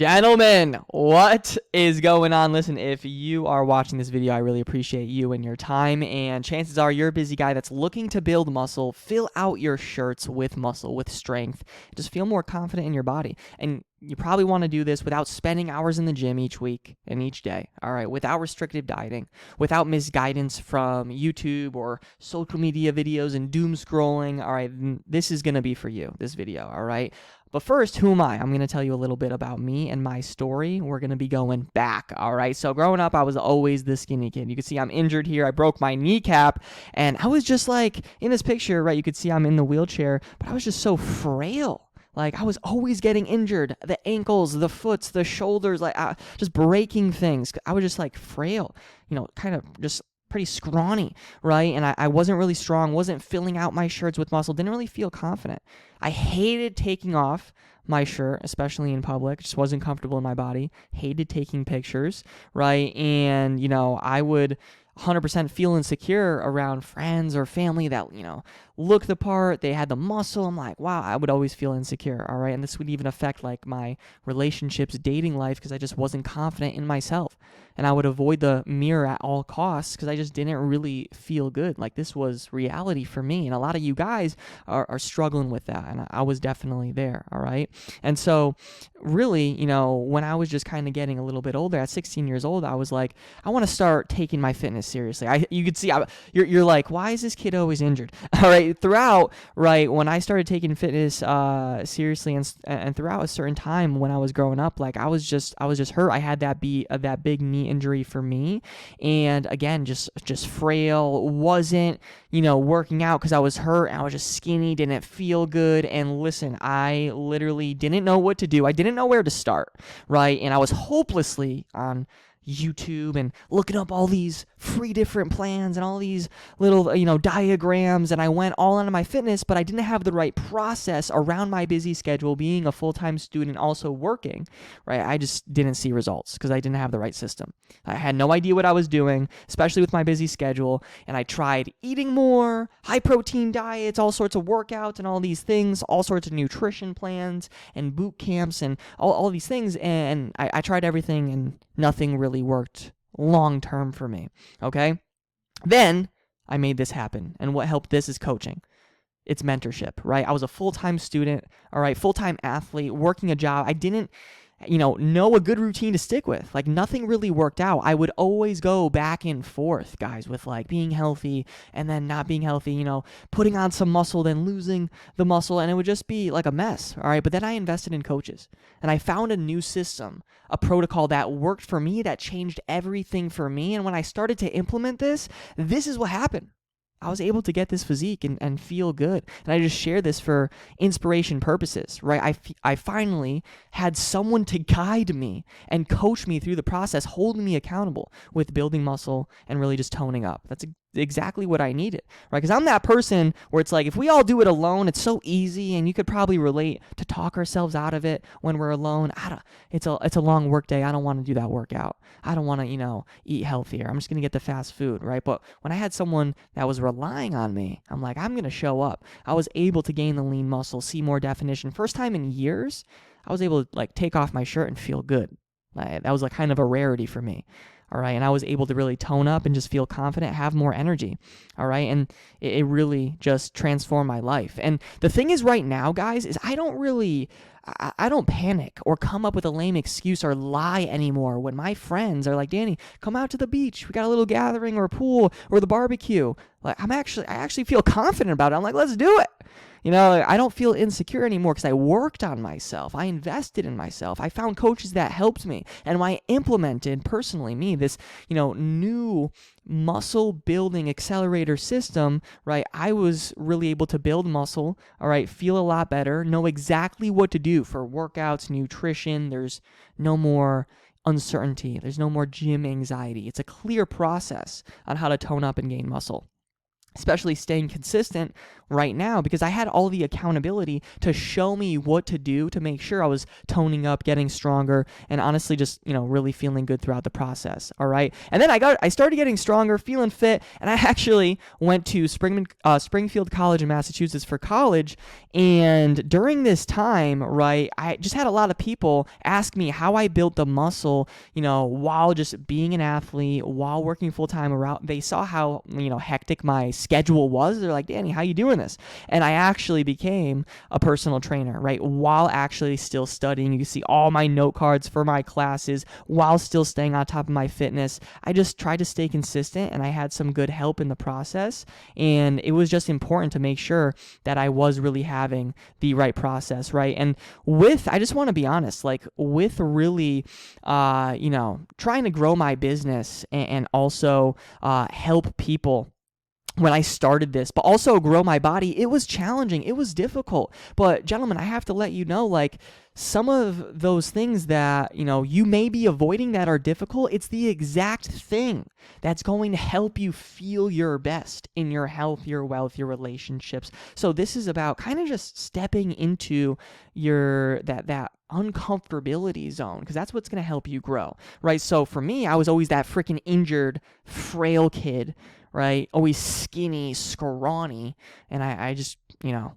Gentlemen, what is going on? Listen, if you are watching this video, I really appreciate you and your time. And chances are you're a busy guy that's looking to build muscle, fill out your shirts with muscle, with strength, just feel more confident in your body. And you probably want to do this without spending hours in the gym each week and each day, all right? Without restrictive dieting, without misguidance from YouTube or social media videos and doom scrolling, all right? This is going to be for you, this video, all right? But first, who am I? I'm going to tell you a little bit about me and my story. We're going to be going back, all right? So growing up, I was always the skinny kid. You can see I'm injured here. I broke my kneecap, and I was just like, in this picture, right, you could see I'm in the wheelchair, but I was just so frail. Like, I was always getting injured. The ankles, the foots, the shoulders, like, just breaking things. I was just, like, frail, kind of just pretty scrawny, right? And I wasn't really strong, wasn't filling out my shirts with muscle, didn't really feel confident. I hated taking off my shirt, especially in public. Just wasn't comfortable in my body. Hated taking pictures, right? And, I would 100% feel insecure around friends or family that, looked the part, they had the muscle. I'm like, wow, I would always feel insecure, all right? And this would even affect, like, my relationships, dating life, because I just wasn't confident in myself. And I would avoid the mirror at all costs because I just didn't really feel good. Like, this was reality for me. And a lot of you guys are struggling with that. And I was definitely there, all right? And so really, when I was just kind of getting a little bit older, at 16 years old, I was like, I want to start taking my fitness seriously. You could see, you're like, why is this kid always injured? All right, throughout, right, when I started taking fitness seriously and throughout a certain time when I was growing up, like, I was just hurt. I had that big knee injury for me, and again, just frail, wasn't working out because I was hurt. I was just skinny, didn't feel good. And listen, I literally didn't know what to do. I didn't know where to start, right? And I was hopelessly on YouTube and looking up all these free different plans and all these little, diagrams, and I went all into my fitness, but I didn't have the right process around my busy schedule, being a full-time student, also working, right? I just didn't see results because I didn't have the right system. I had no idea what I was doing, especially with my busy schedule, and I tried eating more, high-protein diets, all sorts of workouts and all these things, all sorts of nutrition plans and boot camps and all these things, and I tried everything, and nothing really worked long term for me, okay? Then I made this happen, and what helped this is coaching. It's mentorship, right? I was a full-time student, all right, full-time athlete, working a job. I didn't know a good routine to stick with. Like, nothing really worked out. I would always go back and forth, guys, with like being healthy and then not being healthy, putting on some muscle, then losing the muscle, and it would just be like a mess, all right? But then I invested in coaches, and I found a new system, a protocol that worked for me, that changed everything for me. And when I started to implement this is what happened. I was able to get this physique and feel good. And I just share this for inspiration purposes, right? I finally had someone to guide me and coach me through the process, holding me accountable with building muscle and really just toning up. That's exactly what I needed, right? Because I'm that person where it's like, if we all do it alone, it's so easy, and you could probably relate to talk ourselves out of it when we're alone. It's a long work day. I don't want to do that workout. I don't want to, eat healthier. I'm just going to get the fast food, right? But when I had someone that was relying on me, I'm like, I'm going to show up. I was able to gain the lean muscle, see more definition. First time in years, I was able to like take off my shirt and feel good. That was like kind of a rarity for me. All right. And I was able to really tone up and just feel confident, have more energy. All right. And it really just transformed my life. And the thing is right now, guys, is I don't panic or come up with a lame excuse or lie anymore when my friends are like, Danny, come out to the beach. We got a little gathering or a pool or the barbecue. Like, I actually feel confident about it. I'm like, let's do it. I don't feel insecure anymore because I worked on myself. I invested in myself. I found coaches that helped me. And when I implemented personally this, new muscle building accelerator system, right, I was really able to build muscle, all right, feel a lot better, know exactly what to do for workouts, nutrition. There's no more uncertainty. There's no more gym anxiety. It's a clear process on how to tone up and gain muscle. Especially staying consistent right now because I had all the accountability to show me what to do to make sure I was toning up, getting stronger, and honestly just, really feeling good throughout the process. All right. And then I started getting stronger, feeling fit, and I actually went to Springfield College in Massachusetts for college. And during this time, right, I just had a lot of people ask me how I built the muscle, while just being an athlete, while working full time around. They saw how, hectic my schedule was. They're like, Danny, how you doing this? And I actually became a personal trainer, right, while actually still studying. You can see all my note cards for my classes while still staying on top of my fitness. I just tried to stay consistent, and I had some good help in the process. And it was just important to make sure that I was really having the right process, right? And I just want to be honest, like with really, trying to grow my business and also help people when I started this, but also grow my body, it was challenging. It was difficult. But gentlemen, I have to let you know, like some of those things that, you may be avoiding that are difficult, it's the exact thing that's going to help you feel your best in your health, your wealth, your relationships. So this is about kind of just stepping into that uncomfortability zone, because that's what's going to help you grow, right? So for me, I was always that freaking injured, frail kid, right? Always skinny, scrawny. And I just,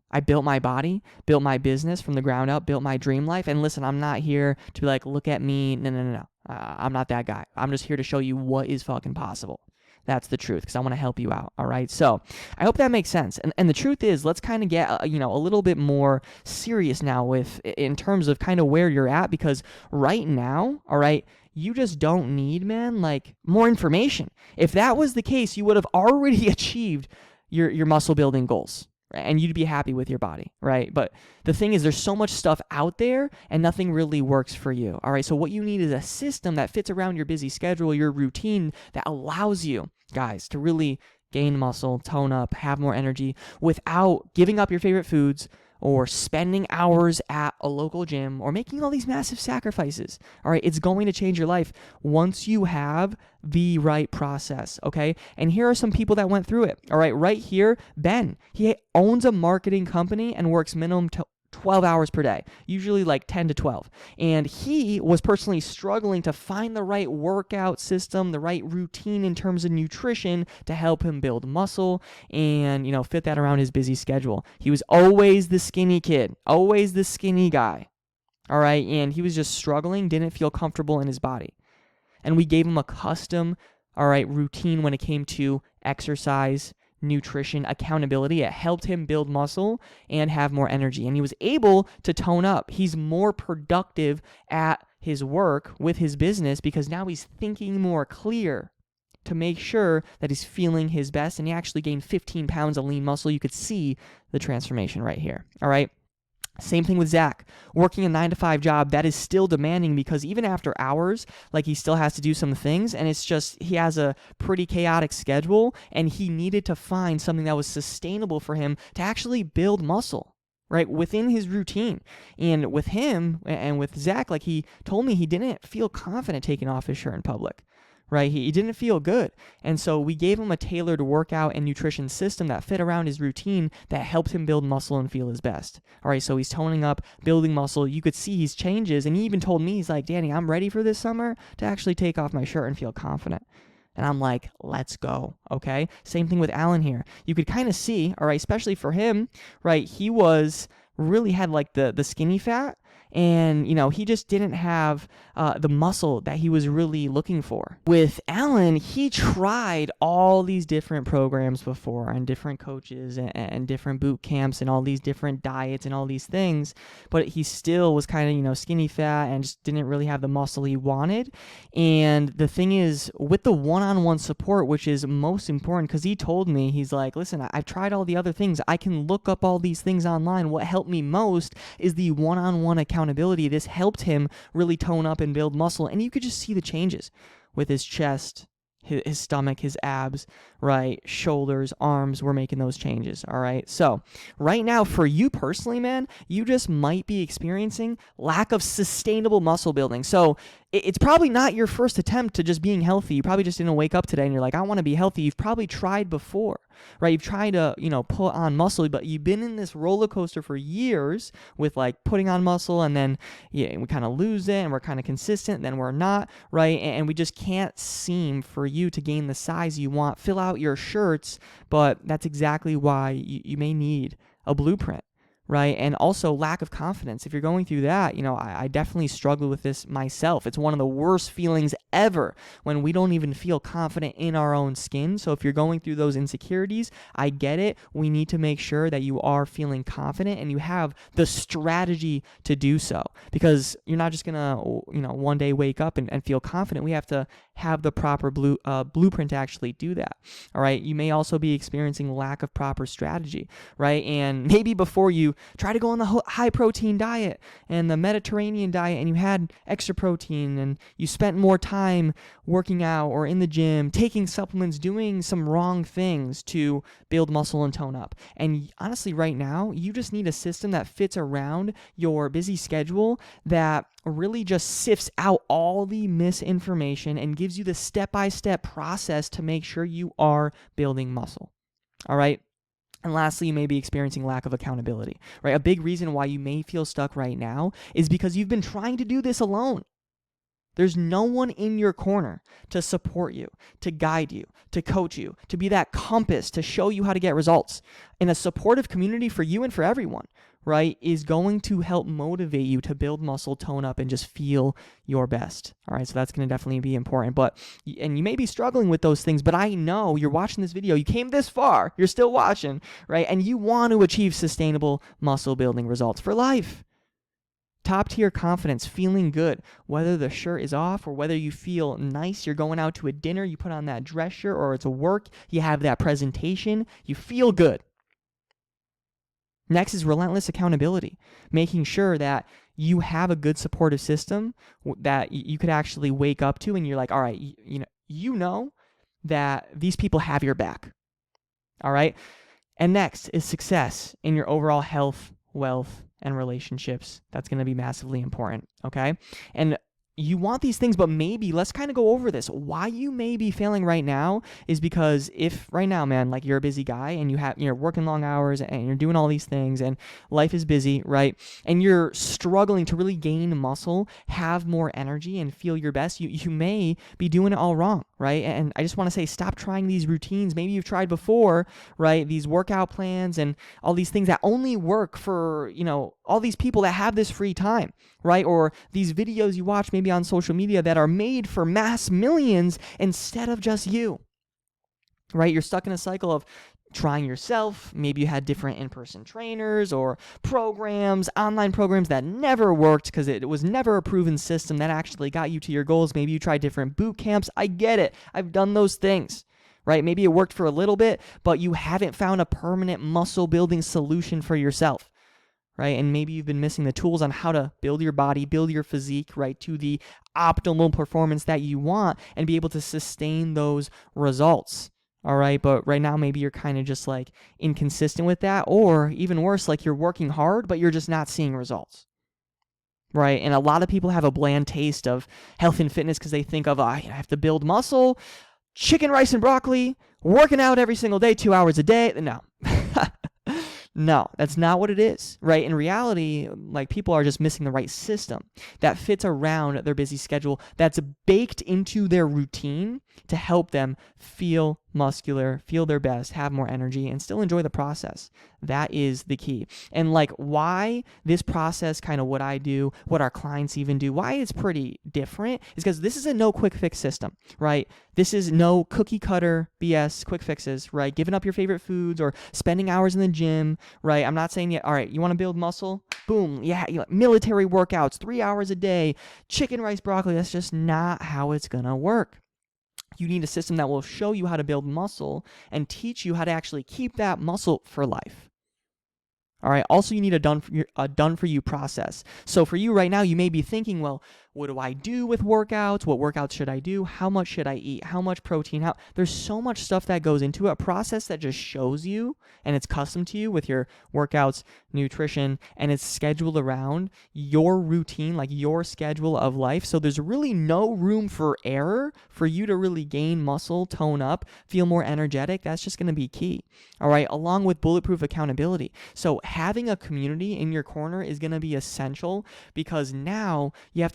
I built my body, built my business from the ground up, built my dream life. And listen, I'm not here to be like, look at me. No. I'm not that guy. I'm just here to show you what is fucking possible. That's the truth, because I want to help you out, all right? So I hope that makes sense. And the truth is, let's kind of get, a little bit more serious now in terms of kind of where you're at, because right now, all right, you just don't need, man, like more information. If that was the case, you would have already achieved your muscle building goals, right? And you'd be happy with your body, right? But the thing is, there's so much stuff out there and nothing really works for you, all right? So what you need is a system that fits around your busy schedule, your routine, that allows you, guys, to really gain muscle, tone up, have more energy without giving up your favorite foods or spending hours at a local gym or making all these massive sacrifices. All right, it's going to change your life once you have the right process, okay? And here are some people that went through it. All right, right here, Ben. He owns a marketing company and works minimum 12 hours per day, usually like 10 to 12. And he was personally struggling to find the right workout system, the right routine in terms of nutrition to help him build muscle and, fit that around his busy schedule. He was always the skinny kid, always the skinny guy. All right. And he was just struggling, didn't feel comfortable in his body. And we gave him a custom, routine when it came to exercise, nutrition, accountability. It helped him build muscle and have more energy. And he was able to tone up. He's more productive at his work with his business because now he's thinking more clear to make sure that he's feeling his best. And he actually gained 15 pounds of lean muscle. You could see the transformation right here. All right. Same thing with Zach, working a 9-to-5 job that is still demanding because even after hours, like he still has to do some things, and it's just he has a pretty chaotic schedule, and he needed to find something that was sustainable for him to actually build muscle, right, within his routine. And with him and with Zach, like he told me he didn't feel confident taking off his shirt in public. Right? He didn't feel good. And so we gave him a tailored workout and nutrition system that fit around his routine that helped him build muscle and feel his best. All right, so he's toning up, building muscle. You could see his changes. And he even told me, he's like, Danny, I'm ready for this summer to actually take off my shirt and feel confident. And I'm like, let's go, okay? Same thing with Alan here. You could kind of see, all right, especially for him, right, he really had like the skinny fat. And, he just didn't have the muscle that he was really looking for. With Alan, he tried all these different programs before and different coaches and different boot camps and all these different diets and all these things, but he still was kind of, skinny fat and just didn't really have the muscle he wanted. And the thing is, with the one-on-one support, which is most important, because he told me, he's like, listen, I've tried all the other things. I can look up all these things online. What helped me most is the one-on-one accountability. This helped him really tone up and build muscle, and you could just see the changes with his chest, his stomach, his abs, right? Shoulders, arms, we're making those changes, all right? So right now, for you personally, man, you just might be experiencing lack of sustainable muscle building. So it's probably not your first attempt to just being healthy. You probably just didn't wake up today and you're like, I want to be healthy. You've probably tried before. right? You've tried to, put on muscle, but you've been in this roller coaster for years with like putting on muscle, and then we kind of lose it and we're kind of consistent, then we're not, right? And we just can't seem for you to gain the size you want, fill out your shirts, but that's exactly why you may need a blueprint. Right. And also lack of confidence. If you're going through that, I definitely struggle with this myself. It's one of the worst feelings ever when we don't even feel confident in our own skin. So if you're going through those insecurities, I get it. We need to make sure that you are feeling confident and you have the strategy to do so, because you're not just going to, one day wake up and feel confident. We have to have the proper blueprint to actually do that. All right. You may also be experiencing lack of proper strategy, right? And maybe before you try to go on the high protein diet and the Mediterranean diet, and you had extra protein and you spent more time working out or in the gym, taking supplements, doing some wrong things to build muscle and tone up. And honestly, right now, you just need a system that fits around your busy schedule, that really just sifts out all the misinformation and gives you the step-by-step process to make sure you are building muscle. All right. And lastly, you may be experiencing lack of accountability, right? A big reason why you may feel stuck right now is because you've been trying to do this alone. There's no one in your corner to support you, to guide you, to coach you, to be that compass to show you how to get results. And a supportive community for you and for everyone, right, is going to help motivate you to build muscle, tone up, and just feel your best. All right, so that's going to definitely be important. And you may be struggling with those things, but I know you're watching this video, you came this far, you're still watching, right? And you want to achieve sustainable muscle building results for life. Top tier confidence, feeling good, whether the shirt is off or whether you feel nice, you're going out to a dinner, you put on that dress shirt, or it's a work, you have that presentation, you feel good. Next is relentless accountability, making sure that you have a good supportive system that you could actually wake up to, and you're like, all right, you know that these people have your back. All right. And next is success in your overall health, wealth, and relationships. That's going to be massively important. Okay. And you want these things, but maybe let's kind of go over this. Why you may be failing right now is because if right now, man, like you're a busy guy and you're working long hours and you're doing all these things and life is busy, right? And you're struggling to really gain muscle, have more energy, and feel your best, you may be doing it all wrong, right? And I just want to say, stop trying these routines. Maybe you've tried before, right? These workout plans and all these things that only work for, all these people that have this free time, right? Or these videos you watch maybe on social media that are made for mass millions instead of just you, right? You're stuck in a cycle of trying yourself. Maybe you had different in-person trainers or programs, online programs that never worked because it was never a proven system that actually got you to your goals. Maybe you tried different boot camps. I get it. I've done those things, right? Maybe it worked for a little bit, but you haven't found a permanent muscle building solution for yourself. Right? And maybe you've been missing the tools on how to build your body, build your physique, right, to the optimal performance that you want and be able to sustain those results. All right. But right now, maybe you're kind of just like inconsistent with that, or even worse, like you're working hard, but you're just not seeing results. Right. And a lot of people have a bland taste of health and fitness because they think of, I have to build muscle, chicken, rice, and broccoli, working out every single day, 2 hours a day. No. No, that's not what it is, right? In reality, like people are just missing the right system that fits around their busy schedule, that's baked into their routine to help them feel muscular, feel their best, have more energy, and still enjoy the process. That is the key. And like why this process, kind of what I do, what our clients even do, why it's pretty different is because this is a no quick fix system, right? This is no cookie cutter BS quick fixes, right? Giving up your favorite foods or spending hours in the gym, right? I'm not saying, all right, you want to build muscle? Boom. Yeah, military workouts, 3 hours a day, chicken, rice, broccoli. That's just not how it's going to work. You need a system that will show you how to build muscle and teach you how to actually keep that muscle for life. All right. Also, you need a done for you process. So for you right now, you may be thinking, well, what do I do with workouts? What workouts should I do? How much should I eat? How much protein? There's so much stuff that goes into it. A process that just shows you and it's custom to you with your workouts, nutrition, and it's scheduled around your routine, like your schedule of life. So there's really no room for error for you to really gain muscle, tone up, feel more energetic. That's just going to be key. All right. Along with bulletproof accountability. So having a community in your corner is going to be essential, because now we have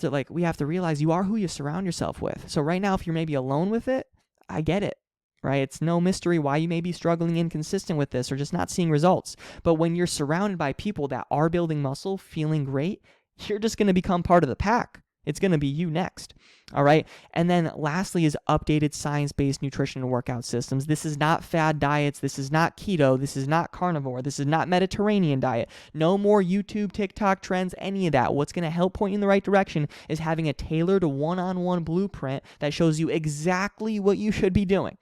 to realize you are who you surround yourself with. So right now, if you're maybe alone with it, I get it. Right? It's no mystery why you may be struggling inconsistent with this or just not seeing results. But when you're surrounded by people that are building muscle, feeling great, you're just going to become part of the pack. It's going to be you next. All right. And then lastly is updated science-based nutrition and workout systems. This is not fad diets. This is not keto. This is not carnivore. This is not Mediterranean diet. No more YouTube, TikTok trends, any of that. What's going to help point you in the right direction is having a tailored one-on-one blueprint that shows you exactly what you should be doing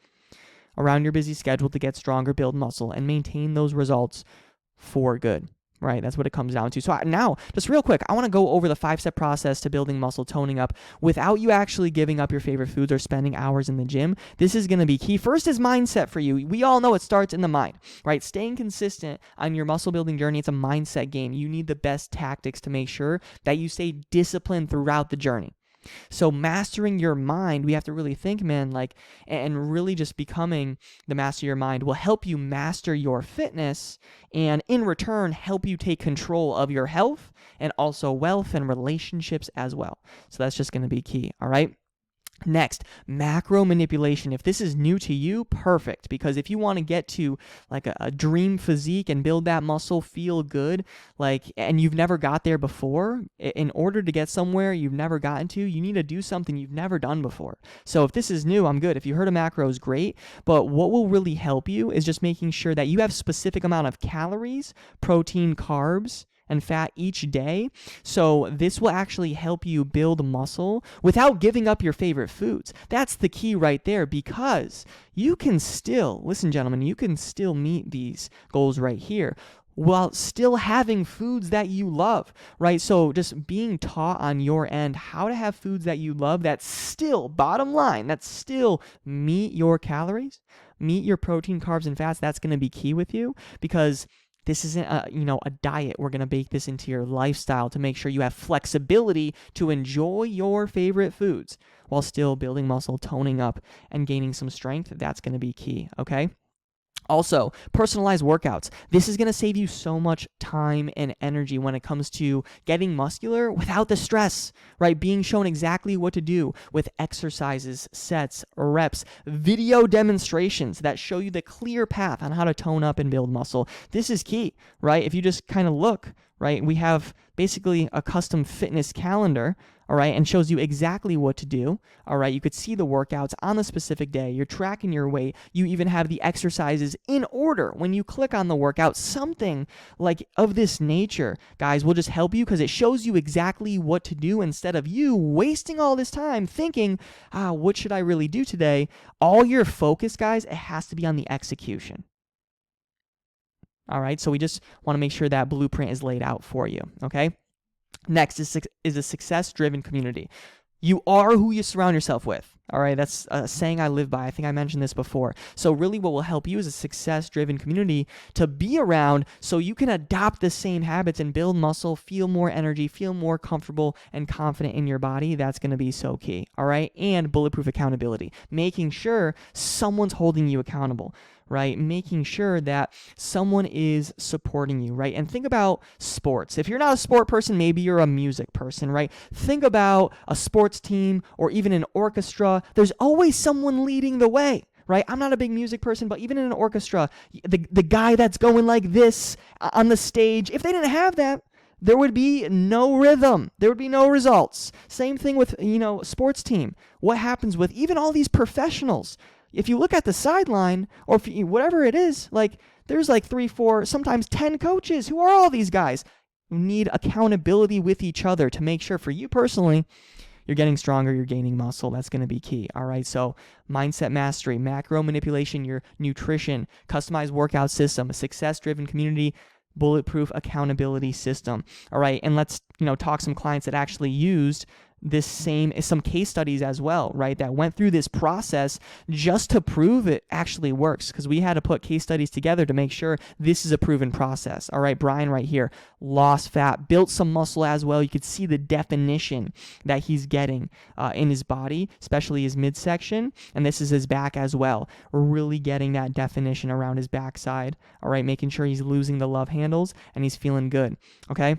around your busy schedule to get stronger, build muscle, and maintain those results for good, right? That's what it comes down to. So now, just real quick, I want to go over the 5-step process to building muscle, toning up, without you actually giving up your favorite foods or spending hours in the gym. This is going to be key. First is mindset for you. We all know it starts in the mind, right? Staying consistent on your muscle building journey, it's a mindset game. You need the best tactics to make sure that you stay disciplined throughout the journey. So mastering your mind, we have to really think, man, and really just becoming the master of your mind will help you master your fitness, and in return, help you take control of your health and also wealth and relationships as well. So that's just going to be key. All right. Next, macro manipulation. If this is new to you, perfect. Because if you want to get to like a dream physique and build that muscle, feel good, and you've never got there before, in order to get somewhere you've never gotten to, you need to do something you've never done before. So if this is new, I'm good. If you heard of macros, great. But what will really help you is just making sure that you have specific amount of calories, protein, carbs, and fat each day. So this will actually help you build muscle without giving up your favorite foods. That's the key right there, because you can still, listen, gentlemen, you can still meet these goals right here while still having foods that you love, right? So just being taught on your end how to have foods that you love that still, bottom line, that still meet your calories, meet your protein, carbs, and fats, that's going to be key with you, because this isn't a diet. We're going to bake this into your lifestyle to make sure you have flexibility to enjoy your favorite foods while still building muscle, toning up, and gaining some strength. That's going to be key, okay? Also, personalized workouts. This is going to save you so much time and energy when it comes to getting muscular without the stress, right? Being shown exactly what to do with exercises, sets, reps, video demonstrations that show you the clear path on how to tone up and build muscle. This is key, right? If you just kind of look, right, we have basically a custom fitness calendar, all right, and shows you exactly what to do, all right? You could see the workouts on the specific day. You're tracking your weight. You even have the exercises in order when you click on the workout. Something like of this nature, guys, will just help you because it shows you exactly what to do instead of you wasting all this time thinking, what should I really do today? All your focus, guys, it has to be on the execution. All right, so we just want to make sure that blueprint is laid out for you, okay? Next is a success-driven community. You are who you surround yourself with. All right, that's a saying I live by. I think I mentioned this before. So really what will help you is a success-driven community to be around so you can adopt the same habits and build muscle, feel more energy, feel more comfortable and confident in your body. That's going to be so key. All right, and bulletproof accountability, making sure someone's holding you accountable, right? Making sure that someone is supporting you, right? And think about sports. If you're not a sport person, maybe you're a music person, right? Think about a sports team or even an orchestra. There's always someone leading the way, right? I'm not a big music person, but even in an orchestra, the guy that's going like this on the stage, if they didn't have that, there would be no rhythm. There would be no results. Same thing with, sports team. What happens with even all these professionals? If you look at the sideline or whatever it is, there's 3, 4, sometimes 10 coaches. Who are all these guys? You need accountability with each other to make sure for you personally, you're getting stronger, you're gaining muscle. That's going to be key. All right. So mindset mastery, macro manipulation, your nutrition, customized workout system, a success-driven community, bulletproof accountability system. All right. And let's, talk some clients that actually used some case studies as well, right, that went through this process just to prove it actually works, because we had to put case studies together to make sure this is a proven process. All right, Brian right here lost fat, built some muscle as well. You could see the definition that he's getting in his body, especially his midsection, and this is his back as well. We're really getting that definition around his backside. All right, making sure he's losing the love handles and he's feeling good. Okay.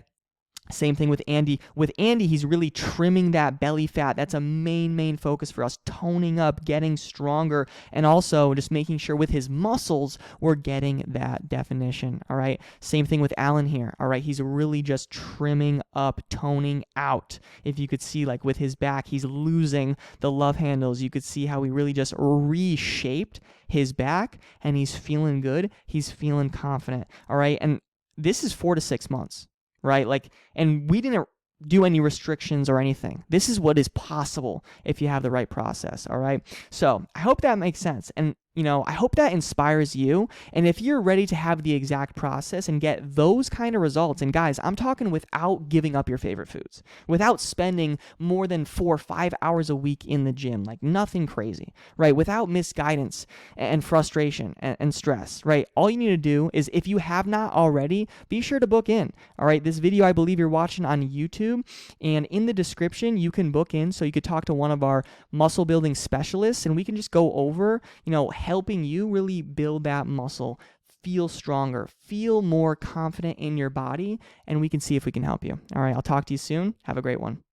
Same thing with Andy. With Andy, he's really trimming that belly fat. That's a main focus for us, toning up, getting stronger, and also just making sure with his muscles, we're getting that definition, all right? Same thing with Alan here, all right? He's really just trimming up, toning out. If you could see, like with his back, he's losing the love handles. You could see how he really just reshaped his back, and he's feeling good. He's feeling confident, all right? And this is 4 to 6 months. Right? Like, and we didn't do any restrictions or anything. This is what is possible if you have the right process. All right. So I hope that makes sense. And, I hope that inspires you. And if you're ready to have the exact process and get those kind of results, and guys, I'm talking without giving up your favorite foods, without spending more than 4 or 5 hours a week in the gym, like nothing crazy, right? Without misguidance and frustration and stress, right? All you need to do is, if you have not already, be sure to book in. All right. This video, I believe you're watching on YouTube, and in the description, you can book in so you could talk to one of our muscle building specialists, and we can just go over, helping you really build that muscle, feel stronger, feel more confident in your body, and we can see if we can help you. All right, I'll talk to you soon. Have a great one.